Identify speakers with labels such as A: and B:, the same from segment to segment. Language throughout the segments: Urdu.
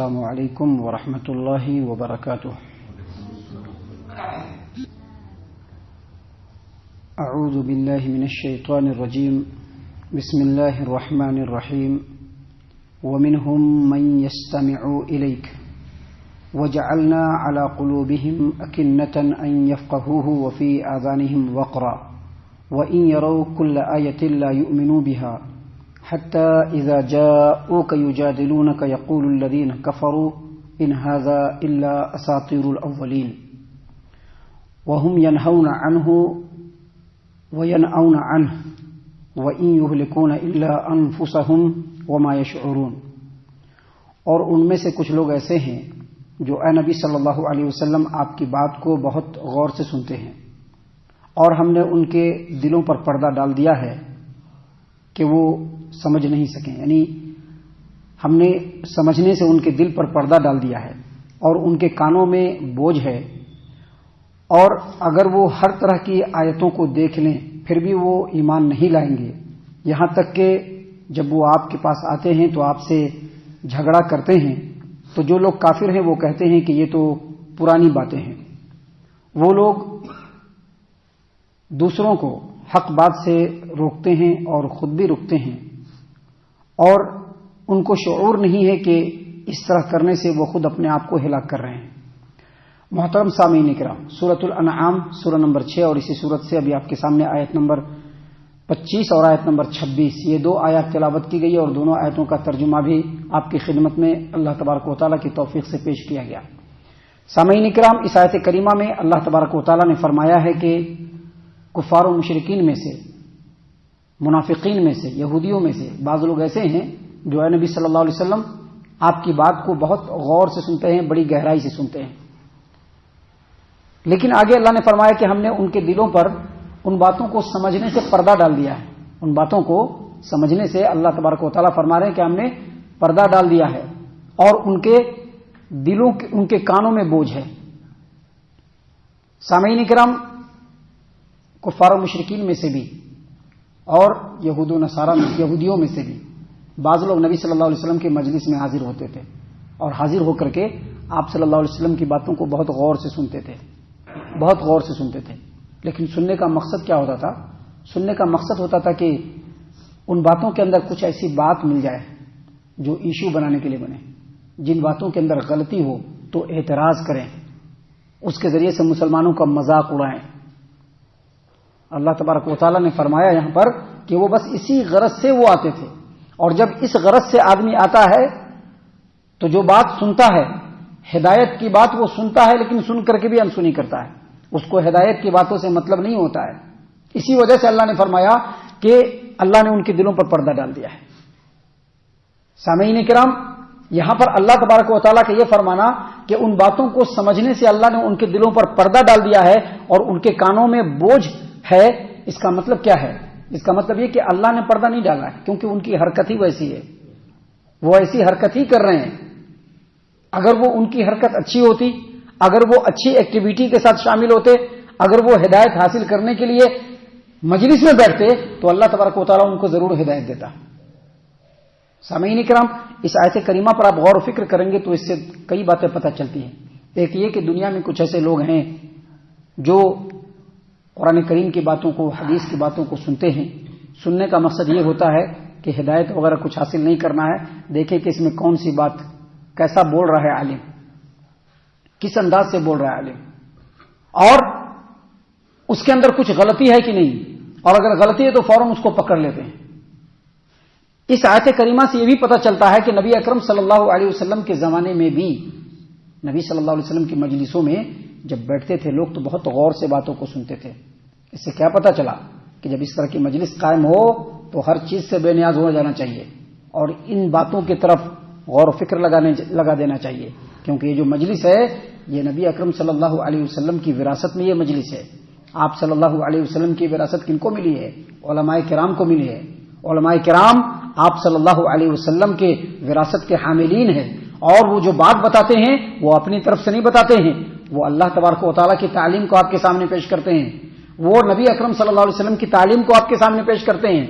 A: السلام علیکم ورحمۃ اللہ وبرکاتہ. اعوذ باللہ من الشیطان الرجیم. بسم اللہ الرحمن الرحیم. ومنهم من يستمع إليك وجعلنا على قلوبهم أكنة أن يفقهوه وفي آذانهم وقرا وإن يروا كل آية لا يؤمنوا بها حتى إذا جاءوك يجادلونك يقول الذين كفروا إن هذا إلا أساطير الأولين وهم ينهون عنه وينأون عنه وإن يهلكون إلا أنفسهم وما يشعرون. اور ان میں سے کچھ لوگ ایسے ہیں جو اے نبی صلی اللہ علیہ وسلم آپ کی بات کو بہت غور سے سنتے ہیں، اور ہم نے ان کے دلوں پر پردہ ڈال دیا ہے کہ وہ سمجھ نہیں سکیں. یعنی ہم نے سمجھنے سے ان کے دل پر پردہ ڈال دیا ہے اور ان کے کانوں میں بوجھ ہے، اور اگر وہ ہر طرح کی آیتوں کو دیکھ لیں پھر بھی وہ ایمان نہیں لائیں گے، یہاں تک کہ جب وہ آپ کے پاس آتے ہیں تو آپ سے جھگڑا کرتے ہیں تو جو لوگ کافر ہیں وہ کہتے ہیں کہ یہ تو پرانی باتیں ہیں. وہ لوگ دوسروں کو حق بات سے روکتے ہیں اور خود بھی رکتے ہیں، اور ان کو شعور نہیں ہے کہ اس طرح کرنے سے وہ خود اپنے آپ کو ہلاک کر رہے ہیں. محترم سامعین کرام، سورۃ الانعام سورہ نمبر 6 اور اسی سورت سے ابھی آپ کے سامنے آیت نمبر 25 اور آیت نمبر 26 یہ دو آیات تلاوت کی گئی، اور دونوں آیتوں کا ترجمہ بھی آپ کی خدمت میں اللہ تبارک و تعالیٰ کی توفیق سے پیش کیا گیا. سامعین کرام، اس آیت کریمہ میں اللہ تبارک و تعالیٰ نے فرمایا ہے کہ کفار و مشرکین میں سے، منافقین میں سے، یہودیوں میں سے بعض لوگ ایسے ہیں جو اے نبی صلی اللہ علیہ وسلم آپ کی بات کو بہت غور سے سنتے ہیں، بڑی گہرائی سے سنتے ہیں، لیکن آگے اللہ نے فرمایا کہ ہم نے ان کے دلوں پر ان باتوں کو سمجھنے سے پردہ ڈال دیا ہے. ان باتوں کو سمجھنے سے اللہ تبارک و تعالیٰ فرما رہے ہیں کہ ہم نے پردہ ڈال دیا ہے، اور ان کے دلوں ان کے کانوں میں بوجھ ہے. سامعین کرام، کفار و مشرکین میں سے بھی اور یہود و نصارہ یہودیوں میں سے بھی بعض لوگ نبی صلی اللہ علیہ وسلم کے مجلس میں حاضر ہوتے تھے، اور حاضر ہو کر کے آپ صلی اللہ علیہ وسلم کی باتوں کو بہت غور سے سنتے تھے، بہت غور سے سنتے تھے. لیکن سننے کا مقصد کیا ہوتا تھا؟ سننے کا مقصد ہوتا تھا کہ ان باتوں کے اندر کچھ ایسی بات مل جائے جو ایشو بنانے کے لیے بنے، جن باتوں کے اندر غلطی ہو تو اعتراض کریں، اس کے ذریعے سے مسلمانوں کا مذاق اڑائیں. اللہ تبارک و تعالیٰ نے فرمایا یہاں پر کہ وہ بس اسی غرض سے وہ آتے تھے، اور جب اس غرض سے آدمی آتا ہے تو جو بات سنتا ہے، ہدایت کی بات وہ سنتا ہے لیکن سن کر کے بھی انسنی کرتا ہے، اس کو ہدایت کی باتوں سے مطلب نہیں ہوتا ہے. اسی وجہ سے اللہ نے فرمایا کہ اللہ نے ان کے دلوں پر پردہ ڈال دیا ہے. سامعین کرام، یہاں پر اللہ تبارک و تعالیٰ کا یہ فرمانا کہ ان باتوں کو سمجھنے سے اللہ نے ان کے دلوں پر پردہ ڈال دیا ہے اور ان کے کانوں میں بوجھ ہے، اس کا مطلب کیا ہے؟ اس کا مطلب یہ کہ اللہ نے پردہ نہیں ڈالا ہے، کیونکہ ان کی حرکت ہی ویسی ہے، وہ ایسی حرکت ہی کر رہے ہیں. اگر وہ ان کی حرکت اچھی ہوتی، اگر وہ اچھی ایکٹیویٹی کے ساتھ شامل ہوتے، اگر وہ ہدایت حاصل کرنے کے لیے مجلس میں بیٹھتے تو اللہ تبارک و تعالیٰ ان کو ضرور ہدایت دیتا. سامعین کرام، اس آیت کریمہ پر آپ غور و فکر کریں گے تو اس سے کئی باتیں پتہ چلتی ہیں. ایک یہ کہ دنیا میں کچھ ایسے لوگ ہیں جو قرآن کریم کی باتوں کو، حدیث کی باتوں کو سنتے ہیں. سننے کا مقصد یہ ہوتا ہے کہ ہدایت وغیرہ کچھ حاصل نہیں کرنا ہے، دیکھیں کہ اس میں کون سی بات، کیسا بول رہا ہے عالم، کس انداز سے بول رہا ہے عالم، اور اس کے اندر کچھ غلطی ہے کہ نہیں، اور اگر غلطی ہے تو فوراً اس کو پکڑ لیتے ہیں. اس آیت کریمہ سے یہ بھی پتہ چلتا ہے کہ نبی اکرم صلی اللہ علیہ وسلم کے زمانے میں بھی نبی صلی اللہ علیہ وسلم کی مجلسوں میں جب بیٹھتے تھے لوگ تو بہت غور سے باتوں کو سنتے تھے. اس سے کیا پتہ چلا کہ جب اس طرح کی مجلس قائم ہو تو ہر چیز سے بے نیاز ہو جانا چاہیے اور ان باتوں کی طرف غور و فکر لگا دینا چاہیے، کیونکہ یہ جو مجلس ہے یہ نبی اکرم صلی اللہ علیہ وسلم کی وراثت میں یہ مجلس ہے. آپ صلی اللہ علیہ وسلم کی وراثت کن کو ملی ہے؟ علماء کرام کو ملی ہے. علماء کرام آپ صلی اللہ علیہ وسلم کے وراثت کے حاملین ہیں، اور وہ جو بات بتاتے ہیں وہ اپنی طرف سے نہیں بتاتے ہیں، وہ اللہ تبارک و تعالیٰ کی تعلیم کو آپ کے سامنے پیش کرتے ہیں، وہ نبی اکرم صلی اللہ علیہ وسلم کی تعلیم کو آپ کے سامنے پیش کرتے ہیں.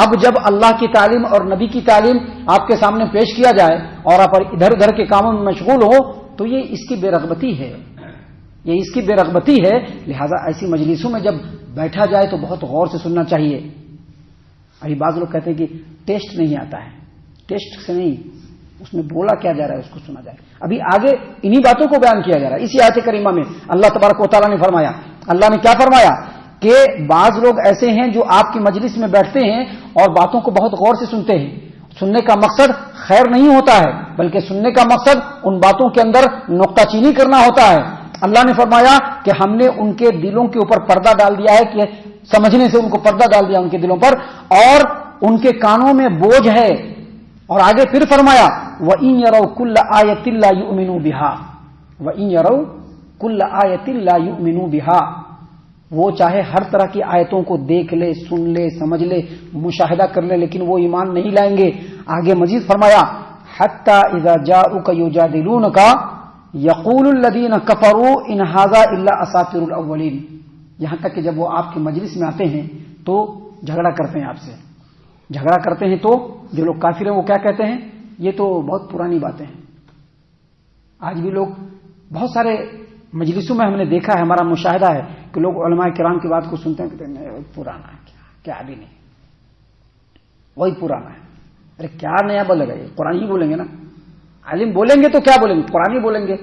A: اب جب اللہ کی تعلیم اور نبی کی تعلیم آپ کے سامنے پیش کیا جائے اور آپ ادھر ادھر کے کاموں میں مشغول ہو تو یہ اس کی بے رغبتی ہے، یہ اس کی بے رغبتی ہے. لہذا ایسی مجلسوں میں جب بیٹھا جائے تو بہت غور سے سننا چاہیے. ابھی بعض لوگ کہتے ہیں کہ ٹیسٹ نہیں آتا ہے، ٹیسٹ سے نہیں، اس میں بولا کیا جا رہا ہے اس کو سنا جائے. ابھی آگے انہی باتوں کو بیان کیا جا رہا ہے. اسی آیت کریمہ میں اللہ تبارک و تعالیٰ نے فرمایا، اللہ نے کیا فرمایا کہ بعض لوگ ایسے ہیں جو آپ کی مجلس میں بیٹھتے ہیں اور باتوں کو بہت غور سے سنتے ہیں. سننے کا مقصد خیر نہیں ہوتا ہے، بلکہ سننے کا مقصد ان باتوں کے اندر نقطہ چینی کرنا ہوتا ہے. اللہ نے فرمایا کہ ہم نے ان کے دلوں کے اوپر پردہ ڈال دیا ہے، کہ سمجھنے سے ان کو پردہ ڈال دیا ان کے دلوں پر، اور ان کے کانوں میں بوجھ ہے. اور آگے پھر فرمایا وَإِن يَرَوْا كُلَّ آيَةٍ لَا يُؤْمِنُوا بِهَا وَإِن يَرَوْا كُلَّ آيَةٍ لَا يُؤْمِنُوا بِهَا. وہ چاہے ہر طرح کی آیتوں کو دیکھ لے، سن لے، سمجھ لے، مشاہدہ کر لے، لیکن وہ ایمان نہیں لائیں گے. آگے مزید فرمایا حَتَّى إِذَا جَاءُوكَ يُجَادِلُونَكَ يَقُولُ الَّذِينَ كَفَرُوا إِنْ هَذَا إِلَّا أَسَاطِيرُ الْأَوَّلِينَ. یہاں تک کہ جب وہ آپ کی مجلس میں آتے ہیں تو جھگڑا کرتے ہیں آپ سے. جھگڑا کرتے ہیں تو جو لوگ کافر ہیں وہ کیا کہتے ہیں؟ یہ تو بہت پرانی باتیں ہیں. آج بھی لوگ بہت سارے مجلسوں میں ہم نے دیکھا ہے، ہمارا مشاہدہ ہے کہ لوگ علماء کرام کی بات کو سنتے ہیں، کہتے ہیں نہیں پرانا ہے، کیا ابھی نہیں، وہی پرانا ہے. ارے کیا نیا بولے گا؟ یہ قرآن ہی بولیں گے نا. عالم بولیں گے تو کیا بولیں گے؟ قرآن ہی بولیں گے.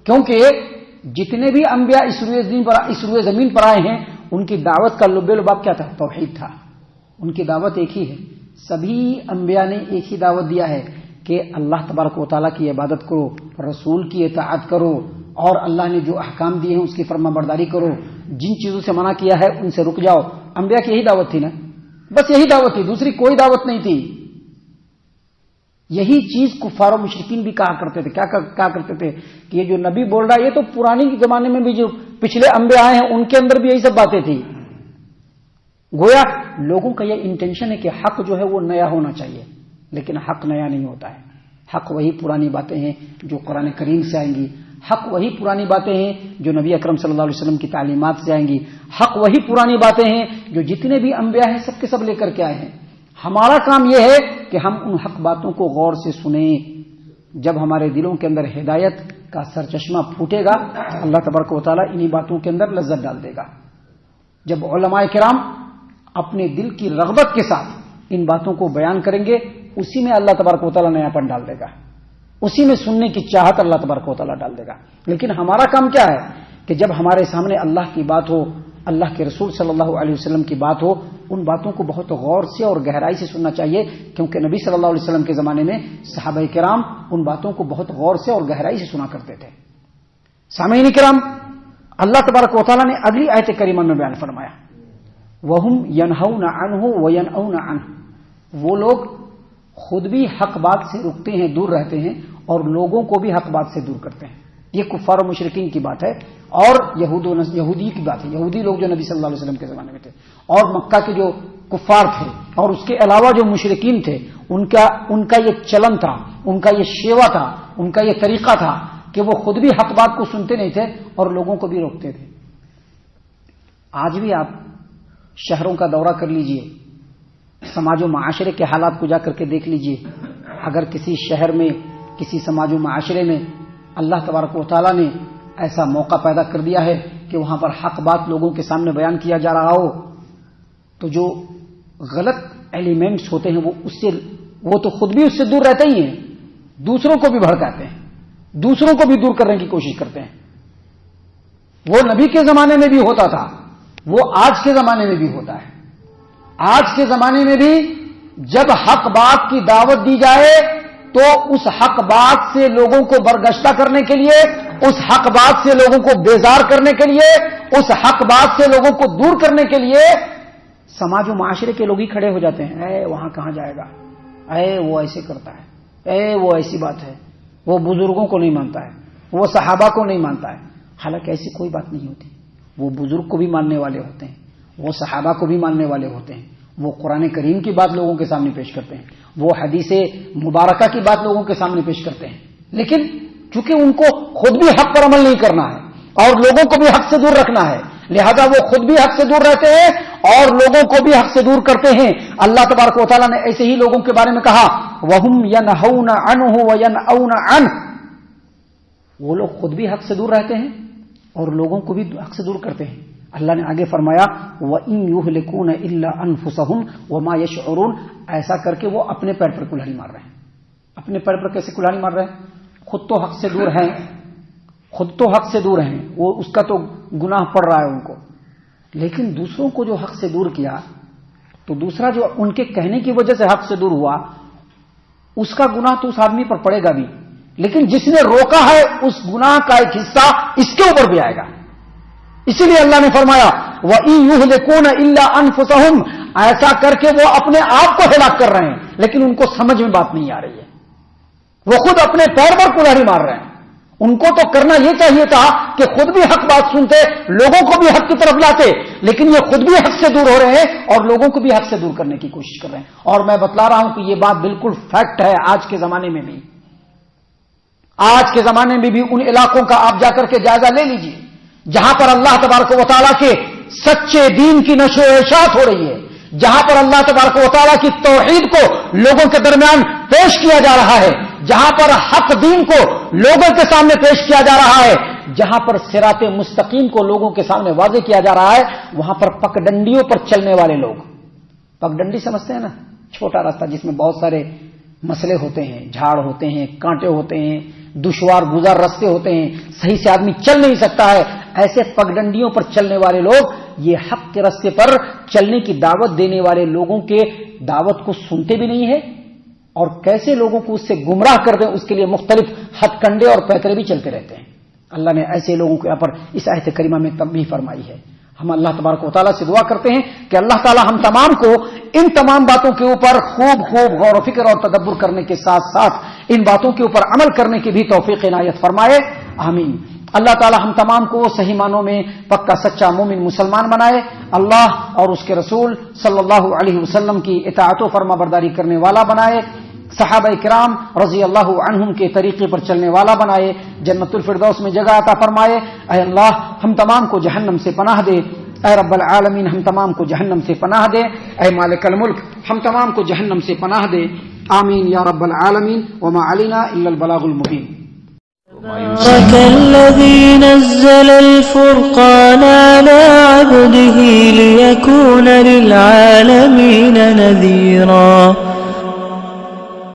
A: کیونکہ جتنے بھی انبیاء اس روئے زمین پر آئے ہیں ان کی دعوت کا لب لباب کیا تھا؟ توحید تھا. ان کی دعوت ایک ہی ہے. سبھی انبیاء نے ایک ہی دعوت دیا ہے کہ اللہ تبارک و تعالیٰ کی عبادت کرو، رسول کی اطاعت کرو، اور اللہ نے جو احکام دیے ہیں اس کی فرما برداری کرو. جن چیزوں سے منع کیا ہے ان سے رک جاؤ. انبیاء کی یہی دعوت تھی نا، بس یہی دعوت تھی، دوسری کوئی دعوت نہیں تھی. یہی چیز کفار و مشرکین بھی کہا کرتے تھے. کیا کرتے تھے کہ یہ جو نبی بول رہا ہے یہ تو پرانے زمانے میں بھی جو پچھلے انبیاء آئے ہیں ان کے اندر بھی یہی سب باتیں تھی. گویا لوگوں کا یہ انٹینشن ہے کہ حق جو ہے وہ نیا ہونا چاہیے، لیکن حق نیا نہیں ہوتا ہے. حق وہی پرانی باتیں ہیں جو قرآن کریم سے آئیں گی. حق وہی پرانی باتیں ہیں جو نبی اکرم صلی اللہ علیہ وسلم کی تعلیمات سے آئیں گی. حق وہی پرانی باتیں ہیں جو جتنے بھی انبیاء ہیں سب کے سب لے کر کے آئے ہیں. ہمارا کام یہ ہے کہ ہم ان حق باتوں کو غور سے سنیں. جب ہمارے دلوں کے اندر ہدایت کا سرچشمہ پھوٹے گا اللہ تبارک و تعالیٰ انہی باتوں کے اندر لذت ڈال دے گا. جب علماء کرام اپنے دل کی رغبت کے ساتھ ان باتوں کو بیان کریں گے اسی میں اللہ تبارک و تعالیٰ نیاپن ڈال دے گا، اسی میں سننے کی چاہت اللہ تبارک و تعالیٰ ڈال دے گا. لیکن ہمارا کام کیا ہے کہ جب ہمارے سامنے اللہ کی بات ہو، اللہ کے رسول صلی اللہ علیہ وسلم کی بات ہو، ان باتوں کو بہت غور سے اور گہرائی سے سننا چاہیے. کیونکہ نبی صلی اللہ علیہ وسلم کے زمانے میں صحابہ کرام ان باتوں کو بہت غور سے اور گہرائی سے سنا کرتے تھے. سامعین کرام، اللہ تبارک و تعالیٰ نے اگلی آیت کریمہ میں بیان فرمایا وَهُمْ يَنْهَوْنَ عَنْهُ وَيَنْأَوْنَ عَنْهُ. وہ لوگ خود بھی حق بات سے رکتے ہیں، دور رہتے ہیں، اور لوگوں کو بھی حق بات سے دور کرتے ہیں. یہ کفار و مشرکین کی بات ہے اور یہودی کی بات ہے. یہودی لوگ جو نبی صلی اللہ علیہ وسلم کے زمانے میں تھے اور مکہ کے جو کفار تھے اور اس کے علاوہ جو مشرکین تھے ان کا یہ چلن تھا، ان کا یہ شیوا تھا، ان کا یہ طریقہ تھا کہ وہ خود بھی حق بات کو سنتے نہیں تھے اور لوگوں کو بھی روکتے تھے. آج بھی آپ شہروں کا دورہ کر لیجئے، سماج و معاشرے کے حالات کو جا کر کے دیکھ لیجئے. اگر کسی شہر میں، کسی سماج و معاشرے میں اللہ تبارک و تعالیٰ نے ایسا موقع پیدا کر دیا ہے کہ وہاں پر حق بات لوگوں کے سامنے بیان کیا جا رہا ہو تو جو غلط ایلیمنٹس ہوتے ہیں وہ تو خود بھی اس سے دور رہتے ہی ہیں، دوسروں کو بھی بھڑکاتے ہیں، دوسروں کو بھی دور کرنے کی کوشش کرتے ہیں. وہ نبی کے زمانے میں بھی ہوتا تھا، وہ آج کے زمانے میں بھی ہوتا ہے. آج کے زمانے میں بھی جب حق بات کی دعوت دی جائے تو اس حق بات سے لوگوں کو برگشتہ کرنے کے لیے، اس حق بات سے لوگوں کو بیزار کرنے کے لیے، اس حق بات سے لوگوں کو دور کرنے کے لیے سماج و معاشرے کے لوگ ہی کھڑے ہو جاتے ہیں. اے وہاں کہاں جائے گا، اے وہ ایسے کرتا ہے، اے وہ ایسی بات ہے، وہ بزرگوں کو نہیں مانتا ہے، وہ صحابہ کو نہیں مانتا ہے. حالانکہ ایسی کوئی بات نہیں ہوتی. وہ بزرگ کو بھی ماننے والے ہوتے ہیں، وہ صحابہ کو بھی ماننے والے ہوتے ہیں، وہ قرآن کریم کی بات لوگوں کے سامنے پیش کرتے ہیں، وہ حدیث مبارکہ کی بات لوگوں کے سامنے پیش کرتے ہیں. لیکن چونکہ ان کو خود بھی حق پر عمل نہیں کرنا ہے اور لوگوں کو بھی حق سے دور رکھنا ہے، لہذا وہ خود بھی حق سے دور رہتے ہیں اور لوگوں کو بھی حق سے دور کرتے ہیں. اللہ تبارک و تعالیٰ نے ایسے ہی لوگوں کے بارے میں کہا وَهُمْ يَنْهَوْنَ عَنْهُ وَيَنْأَوْنَ عَنْهُ، وہ لوگ خود بھی حق سے دور رہتے ہیں اور لوگوں کو بھی حق سے دور کرتے ہیں. اللہ نے آگے فرمایا وَإِنْ يُهْلِكُونَ إِلَّا أَنفُسَهُمْ وَمَا يَشْعُرُونَ، ایسا کر کے وہ اپنے پیر پر کلہاڑی مار رہے ہیں. اپنے پیر پر کیسے کلہاڑی مار رہے ہیں؟ خود تو حق سے دور ہیں، خود تو حق سے دور ہیں، وہ اس کا تو گناہ پڑ رہا ہے ان کو، لیکن دوسروں کو جو حق سے دور کیا تو دوسرا جو ان کے کہنے کی وجہ سے حق سے دور ہوا اس کا گناہ تو اس آدمی پر پڑے گا بھی، لیکن جس نے روکا ہے اس گناہ کا ایک حصہ اس کے اوپر بھی آئے گا. اسی لیے اللہ نے فرمایا وَإِن يُهْلِكُونَ إِلَّا أَنفُسَهُمْ، ایسا کر کے وہ اپنے آپ کو ہلاک کر رہے ہیں لیکن ان کو سمجھ میں بات نہیں آ رہی ہے. وہ خود اپنے پیر پر کلہاڑی مار رہے ہیں. ان کو تو کرنا یہ چاہیے تھا کہ خود بھی حق بات سنتے، لوگوں کو بھی حق کی طرف لاتے، لیکن یہ خود بھی حق سے دور ہو رہے ہیں اور لوگوں کو بھی حق سے دور کرنے کی کوشش کر رہے ہیں. اور میں بتلا رہا ہوں کہ یہ بات بالکل فیکٹ ہے. آج کے زمانے میں بھی ان علاقوں کا آپ جا کر کے جائزہ لے لیجئے جہاں پر اللہ تبارک و تعالیٰ کے سچے دین کی نشر و اشاعت ہو رہی ہے، جہاں پر اللہ تبارک و تعالیٰ کی توحید کو لوگوں کے درمیان پیش کیا جا رہا ہے، جہاں پر حق دین کو لوگوں کے سامنے پیش کیا جا رہا ہے، جہاں پر صراط مستقیم کو لوگوں کے سامنے واضح کیا جا رہا ہے، وہاں پر پگڈنڈیوں پر چلنے والے لوگ، پگڈنڈی سمجھتے ہیں نا، چھوٹا راستہ جس میں بہت سارے مسئلے ہوتے ہیں، جھاڑ ہوتے ہیں، کانٹے ہوتے ہیں، دشوار گزار راستے ہوتے ہیں، صحیح سے آدمی چل نہیں سکتا ہے، ایسے پگڈنڈیوں پر چلنے والے لوگ یہ حق کے راستے پر چلنے کی دعوت دینے والے لوگوں کے دعوت کو سنتے بھی نہیں ہے اور کیسے لوگوں کو اس سے گمراہ کر دیں اس کے لیے مختلف ہتھ کنڈے اور پیکرے بھی چلتے رہتے ہیں. اللہ نے ایسے لوگوں کے یہاں پر اس آیت کریمہ میں تنبیہ فرمائی ہے. ہم اللہ تبارک و تعالیٰ سے دعا کرتے ہیں کہ اللہ تعالیٰ ہم تمام کو ان تمام باتوں کے اوپر خوب غور و فکر اور تدبر کرنے کے ساتھ ساتھ ان باتوں کے اوپر عمل کرنے کی بھی توفیق عنایت فرمائے. آمین. اللہ تعالیٰ ہم تمام کو صحیح معنوں میں پکا سچا مومن مسلمان بنائے، اللہ اور اس کے رسول صلی اللہ علیہ وسلم کی اطاعت و فرما برداری کرنے والا بنائے، صحابہ کرام رضی اللہ عنہم کے طریقے پر چلنے والا بنائے، جنت الفردوس میں جگہ عطا فرمائے. اے اللہ ہم تمام کو جہنم سے پناہ دے. اے رب العالمین ہم تمام کو جہنم سے پناہ دے. اے مالک الملک ہم تمام کو جہنم سے پناہ دے. آمین یا رب العالمین. وما علینا الا البلاغ المبین.
B: الذي نزل الفرقان على عبده ليكون للعالمين نذيرا